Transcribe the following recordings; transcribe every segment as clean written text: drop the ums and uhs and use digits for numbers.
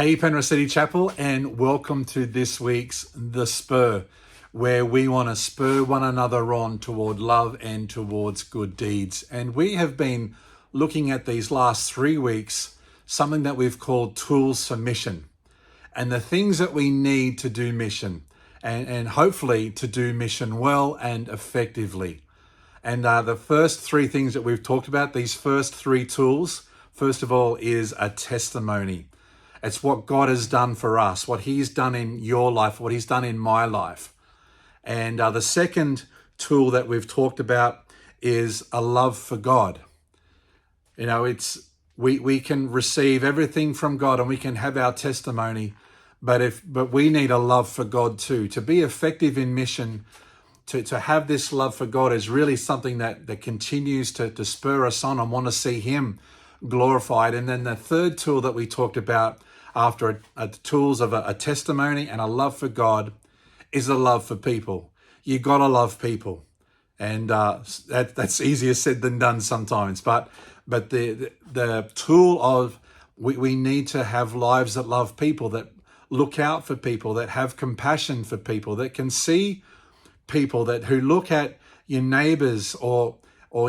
Hey, Penrith City Chapel, and welcome to this week's The Spur, where we want to spur one another on toward love and towards good deeds. And we have been looking at these last 3 weeks, something that we've called tools for mission, and the things that we need to do mission, and hopefully to do mission well and effectively. And the first 3 things that we've talked about, these first 3 tools, first of all, is a testimony. It's what God has done for us, what He's done in your life, what He's done in my life. And the second tool that we've talked about is a love for God. You know, it's we can receive everything from God and we can have our testimony, but we need a love for God too. To be effective in mission, to have this love for God is really something that continues to spur us on and want to see Him glorified. And then the third tool that we talked about after tools of a testimony and a love for God is a love for people. You gotta love people, and that's easier said than done sometimes. But the tool of we need to have lives that love people, that look out for people, that have compassion for people, that can see people, who look at your neighbors or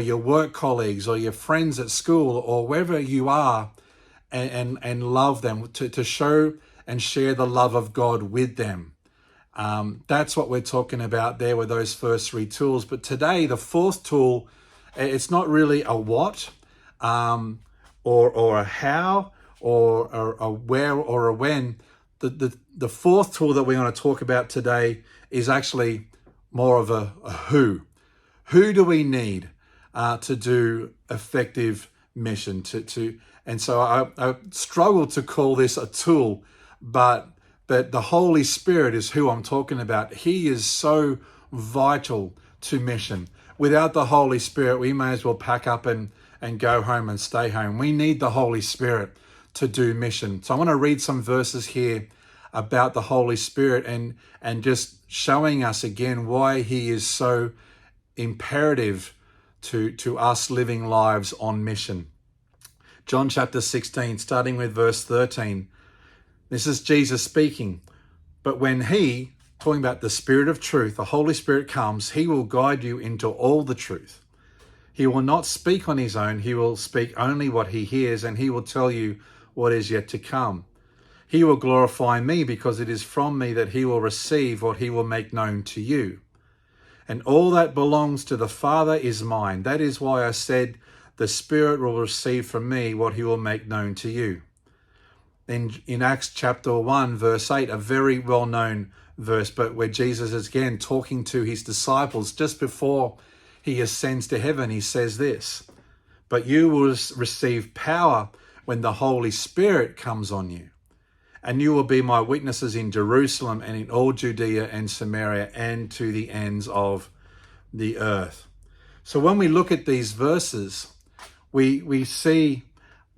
your work colleagues or your friends at school or wherever you are, and love them, to show and share the love of God with them. That's what we're talking about there with those first 3 tools. But today, the fourth tool, it's not really a what, or a how, or a where, or a when. The fourth tool that we're going to talk about today is actually more of a who. Who do we need to do effective mission? And so I struggle to call this a tool, but the Holy Spirit is who I'm talking about. He is so vital to mission. Without the Holy Spirit, we may as well pack up and go home and stay home. We need the Holy Spirit to do mission. So I want to read some verses here about the Holy Spirit and just showing us again why He is so imperative to us living lives on mission. John chapter 16, starting with verse 13. This is Jesus speaking. But when He, talking about the Spirit of truth, the Holy Spirit comes, He will guide you into all the truth. He will not speak on His own. He will speak only what He hears, and He will tell you what is yet to come. He will glorify me, because it is from me that He will receive what He will make known to you. And all that belongs to the Father is mine. That is why I said, the Spirit will receive from me what He will make known to you. In Acts chapter 1, verse 8, a very well-known verse, but where Jesus is again talking to His disciples just before He ascends to heaven, He says this, but you will receive power when the Holy Spirit comes on you. And you will be my witnesses in Jerusalem and in all Judea and Samaria and to the ends of the earth. So when we look at these verses, we see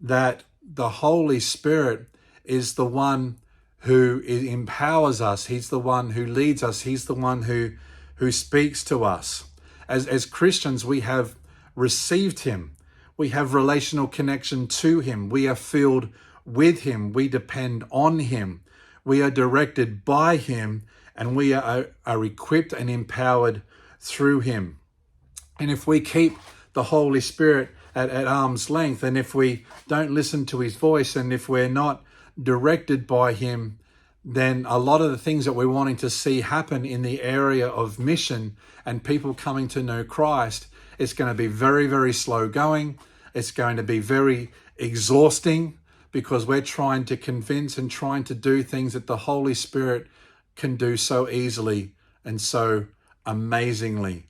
that the Holy Spirit is the one who empowers us. He's the one who leads us. He's the one who speaks to us. As Christians, we have received Him. We have relational connection to Him. We are filled with Him. We depend on Him. We are directed by Him, and we are equipped and empowered through Him. And if we keep the Holy Spirit at arm's length, and if we don't listen to His voice, and if we're not directed by Him, then a lot of the things that we're wanting to see happen in the area of mission and people coming to know Christ, it's going to be very, very slow going. It's going to be very exhausting, because we're trying to convince and trying to do things that the Holy Spirit can do so easily and so amazingly.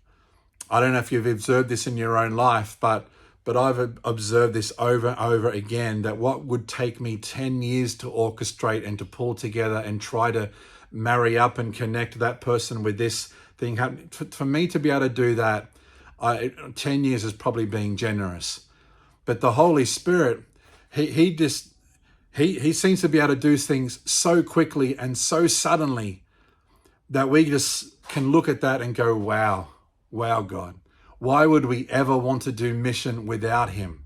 I don't know if you've observed this in your own life, but I've observed this over and over again, that what would take me 10 years to orchestrate and to pull together and try to marry up and connect that person with this thing happening, for me to be able to do that, 10 years is probably being generous. But the Holy Spirit, He seems to be able to do things so quickly and so suddenly that we just can look at that and go, wow, God. Why would we ever want to do mission without Him?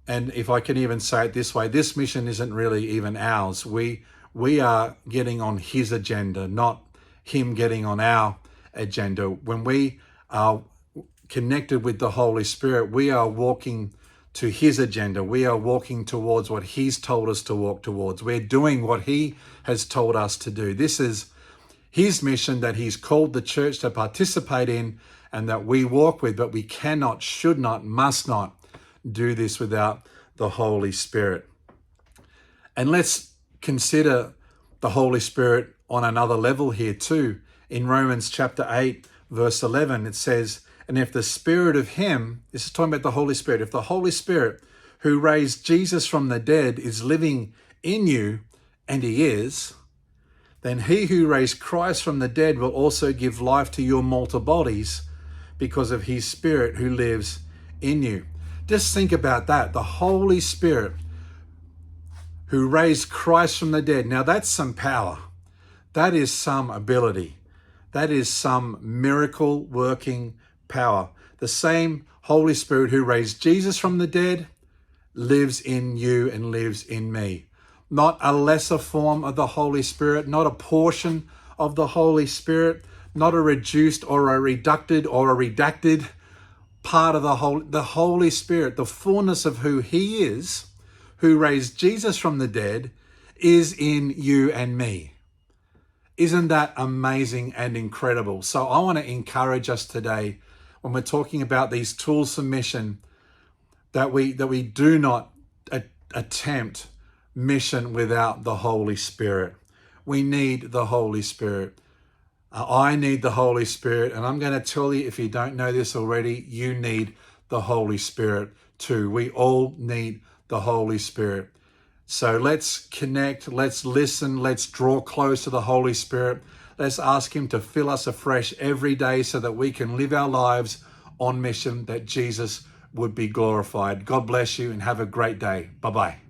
And if I can even say it this way, this mission isn't really even ours. We are getting on his agenda, not him getting on our agenda. When we are connected with the Holy Spirit, we are walking to his agenda. We are walking towards what he's told us to walk towards. We're doing what he has told us to do. This is his mission that he's called the church to participate in and that we walk with, but we cannot, should not, must not do this without the Holy Spirit. And let's consider the Holy Spirit on another level here too. In Romans chapter 8, verse 11, it says, and if the Spirit of him, this is talking about the Holy Spirit, if the Holy Spirit who raised Jesus from the dead is living in you, and he is, then he who raised Christ from the dead will also give life to your mortal bodies because of his Spirit who lives in you. Just think about that. The Holy Spirit who raised Christ from the dead. Now that's some power. That is some ability. That is some miracle working power. The same Holy Spirit who raised Jesus from the dead lives in you and lives in me. Not a lesser form of the Holy Spirit, not a portion of the Holy Spirit, not a reduced or a reducted or a redacted part of the Holy Spirit, the fullness of who he is, who raised Jesus from the dead, is in you and me. Isn't that amazing and incredible? So I want to encourage us today when we're talking about these tools for mission, that we do not attempt mission without the Holy Spirit. We need the Holy Spirit. I need the Holy Spirit, and I'm going to tell you, if you don't know this already, you need the Holy Spirit too. We all need the Holy Spirit. So let's connect, let's listen, let's draw close to the Holy Spirit. Let's ask him to fill us afresh every day so that we can live our lives on mission, that Jesus would be glorified. God bless you and have a great day. Bye-bye.